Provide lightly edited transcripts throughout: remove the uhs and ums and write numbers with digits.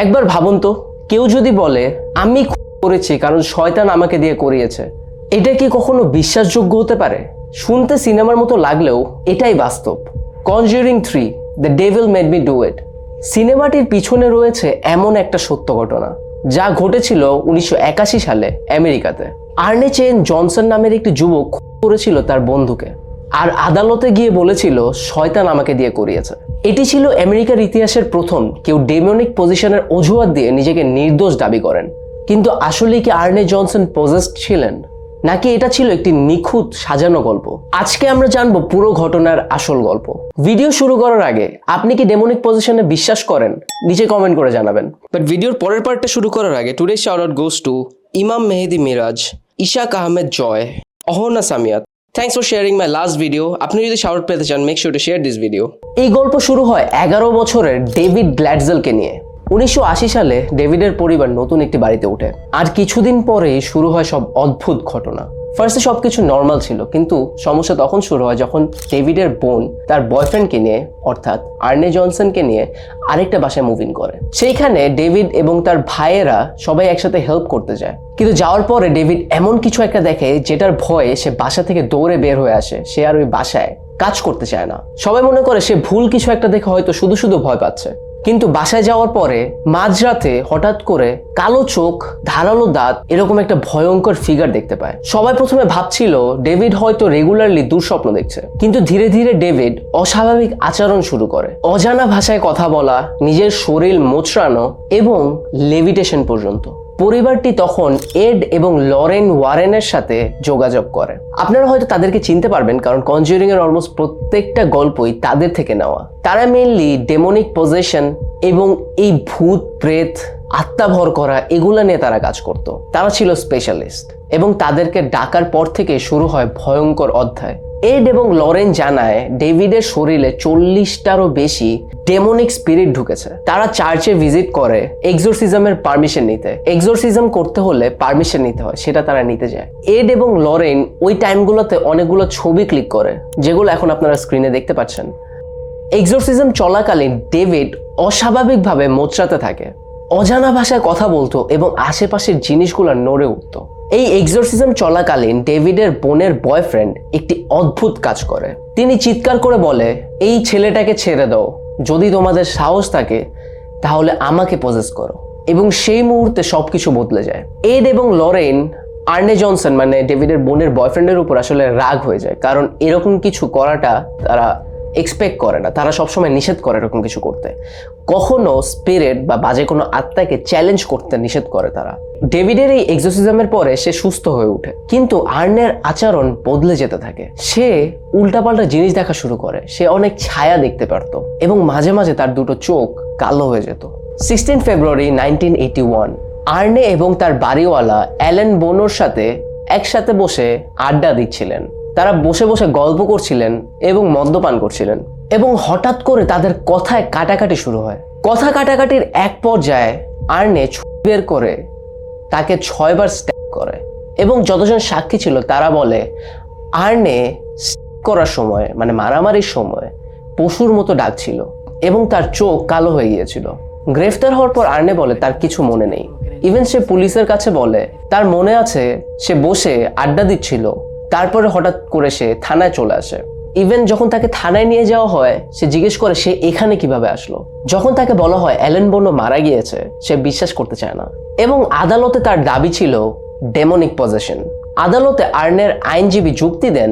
একবার ভাবুন তো, কেউ যদি বলে আমি করেছি কারণ শয়তান আমাকে দিয়ে করিয়েছে, এটা কি কখনো বিশ্বাসযোগ্য হতে পারে? শুনতে সিনেমার মতো লাগলেও এটাই বাস্তব। Conjuring 3 the devil made me do it সিনেমাটির পিছনে রয়েছে এমন একটা সত্য ঘটনা যা ঘটেছিল 1981 সালে আমেরিকাতে। আর্নে চেন জনসন নামের একটি যুবক করেছিল তার বন্ধুকে, আর আদালতে গিয়ে বলেছিল শয়তান আমাকে দিয়ে করিয়েছে। এটি ছিল আমেরিকার ইতিহাসের প্রথম কেউ ডেমনিক পজিশনের অজুহাত দিয়ে নিজেকে নির্দোষ দাবি করেন। কিন্তু আসলে কি আর্নে জনসন পজেসড ছিলেন, নাকি এটা ছিল একটি নিখুঁত সাজানো গল্প? আজকে আমরা জানবো পুরো ঘটনার আসল গল্প। ভিডিও শুরু করার আগে আপনি কি ডেমনিক পজিশনে বিশ্বাস করেন? নিচে কমেন্ট করে জানাবেন। বাট ভিডিওর পরের পার্টটা শুরু করার আগে today shout out goes to Imam Mehedi Miraj, Ishak Ahmed Joy, Ahona Samiyat. Thanks for sharing my last video. আপনি যদি শাউট পেতে চান make sure to share this video. এই গল্প শুরু হয় 11 বছরের ডেভিড গ্ল্যাডজেলকে নিয়ে। 1980 সালে ডেভিডের পরিবার নতুন একটি বাড়িতে ওঠে, আর কিছুদিন পরেই শুরু হয় সব অদ্ভুত ঘটনা। ফার্স্টে সবকিছু নর্মাল ছিল, কিন্তু সমস্যা তখন শুরু হয় যখন ডেভিডের বোন তার বয়ফ্রেন্ডকে নিয়ে, অর্থাৎ আর্নে জনসনকে নিয়ে আরেকটা বাসায় মুভ ইন করে। সেইখানে ডেভিড এবং তার ভাইয়েরা সবাই একসাথে হেল্প করতে যায়, কিন্তু যাওয়ার পরে ডেভিড এমন কিছু একটা দেখে যেটার ভয়ে সে বাসা থেকে দৌড়ে বের হয়ে আসে। সে আর ওই বাসায় কাজ করতে চায় না। সবাই মনে করে সে ভুল কিছু একটা দেখে হয়তো শুধু শুধু ভয় পাচ্ছে। কিন্তু বাসায় যাওয়ার পরে মাঝরাতে হঠাৎ করে কালো চোখ, ধারালো দাঁত, এরকম একটা ভয়ঙ্কর ফিগার দেখতে পায়। সবাই প্রথমে ভাবছিল ডেভিড হয়তো রেগুলারলি দুঃস্বপ্ন দেখছে, কিন্তু ধীরে ধীরে ডেভিড অস্বাভাবিক আচরণ শুরু করে। অজানা ভাষায় কথা বলা, নিজের শরীর মোচড়ানো এবং লেভিটেশন পর্যন্ত। পরিবারটি তখন এড এবং লরেন ওয়ারেনের সাথে যোগাযোগ করে। আপনারা হয়তো তাদেরকে চিনতে পারবেন, কারণ কনজিউরিং এর অলমোস্ট প্রত্যেকটা গল্পই তাদের থেকে নেওয়া। তারা মেইনলি ডেমনিক পজেশন এবং এই ভূত প্রেত, আত্মা ভর করা, এগুলা নিয়ে তারা কাজ করত। তারা ছিল স্পেশালিস্ট, এবং তাদেরকে ডাকার পর থেকে শুরু হয় ভয়ঙ্কর অধ্যায়। এড এবং লরেন জানায় ডেভিডের শরীরে 40টারও বেশি ডেমনিক স্পিরিট ঢুকেছে। তারা চার্চে ভিজিট করে এক্সোরসিজমের পারমিশন নিতে। এক্সোরসিজম করতে হলে পারমিশন নিতে হয়, সেটা তারা নিতে যায়। এড এবং লরেন ওই টাইমগুলোতে অনেকগুলো ছবি ক্লিক করে, যেগুলো এখন আপনারা স্ক্রিনে দেখতে পাচ্ছেন। এক্সোরসিজম চলাকালীন ডেভিড অস্বাভাবিকভাবে মোচড়াতে থাকে, অজানা ভাষায় কথা বলতো এবং আশেপাশের জিনিসগুলো নড়ে উঠত। এই এক্সোরসিজম চলাকালীন ডেভিডের বোনের বয়ফ্রেন্ড একটি অদ্ভুত কাজ করে। তিনি চিৎকার করে বলে, এই ছেলেটাকে ছেড়ে দাও, যদি তোমাদের সাহস থাকে তাহলে আমাকে পজেস করো। এবং সেই মুহূর্তে সবকিছু বদলে যায়। এড এবং লরেন আর্নে জনসন মানে ডেভিডের বোনের বয়ফ্রেন্ডের উপর আসলে রাগ হয়ে যায়, কারণ এরকম কিছু করাটা তারা এক্সপেক্ট করে না। তারা সবসময় নিষেধ করে এরকম কিছু করতে, কখনো স্পিরিট বা বাজে কোনো আত্মাকে চ্যালেঞ্জ করতে নিষেধ করে তারা। ডেভিডের এই এক্সোরসিজমের পরে সে সুস্থ হয়ে ওঠে, কিন্তু আর্নের আচরণ বদলে যেতে থাকে। সে উল্টাপাল্টা জিনিস দেখা শুরু করে, সে অনেক ছায়া দেখতে পারত এবং মাঝে মাঝে তার দুটো চোখ কালো হয়ে যেত। 16 ফেব্রুয়ারি 1981 আর্নে এবং তার বাড়িওয়ালা অ্যালেন বোনোর সাথে একসাথে বসে আড্ডা দিচ্ছিলেন। তারা বসে বসে গল্প করছিলেন এবং মদ্যপান করছিলেন, এবং হঠাৎ করে তাদের কথায় কাটাকাটি শুরু হয়। কথা কাটাকাটির এক পর্যায়ে আর্নে বের করে তাকে 6 বার স্ট্যাব করে, এবং যতজন সাক্ষী ছিল তারা বলে আর্নে করার সময় মানে মারামারির সময় পশুর মতো ডাকছিল এবং তার চোখ কালো হয়ে গিয়েছিল। গ্রেফতার হওয়ার পর আর্নে বলে তার কিছু মনে নেই। ইভেন সে পুলিশের কাছে বলে তার মনে আছে সে বসে আড্ডা দিচ্ছিল, তারপরে হঠাৎ করে সে থানায় চলে আসে। ইভেন যখন তাকে থানায় নিয়ে যাওয়া হয়, সে জিজ্ঞেস করে সে এখানে কিভাবে আসলো। যখন তাকে বলা হয় অ্যালেন বোনো মারা গিয়েছে, সে বিশ্বাস করতে চায় না, এবং আদালতে তার দাবি ছিল ডেমনিক পজেশন। আদালতে আর্নের আইনজীবী যুক্তি দেন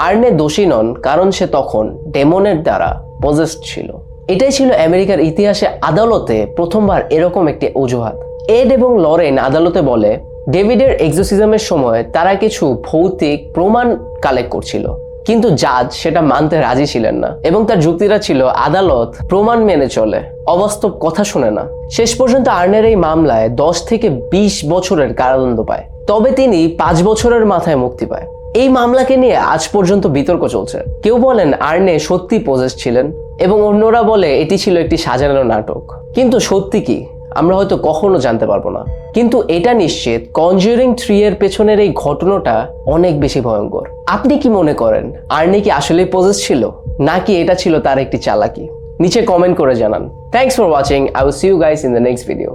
আর্নে দোষী নন, কারণ সে তখন ডেমনের দ্বারা পজেসড ছিল। এটাই ছিল আমেরিকার ইতিহাসে আদালতে প্রথমবার এরকম একটি অজুহাত। এড এবং লরেন আদালতে বলে ডেভিডের এক্সোরসিজমের সময় তারা কিছু ভৌতিক প্রমাণ কালেক্ট করছিল, কিন্তু জাজ সেটা মানতে রাজি ছিলেন না, এবং তার যুক্তিটা ছিল আদালত প্রমাণ মেনে চলে, অবাস্তব কথা শুনে না। শেষ পর্যন্ত আর্নের এই মামলায় 10 থেকে 20 বছরের কারাদণ্ড পায়, তবে তিনি 5 বছরের মাথায় মুক্তি পায়। এই মামলাকে নিয়ে আজ পর্যন্ত বিতর্ক চলছে। কেউ বলেন আর্নে সত্যি পজেস ছিলেন, এবং অন্যরা বলে এটি ছিল একটি সাজানো নাটক। কিন্তু সত্যি কি আমরা হয়তো কখনো জানতে পারবো না, কিন্তু এটা নিশ্চিত কনজিউরিং 3 এর পেছনের এই ঘটনাটা অনেক বেশি ভয়ঙ্কর। আপনি কি মনে করেন আর্নি কি আসলেই পজেস ছিল, নাকি এটা ছিল তার একটি চালাকি? নিচে কমেন্ট করে জানান। Thanks for watching. I will see you guys in the next video.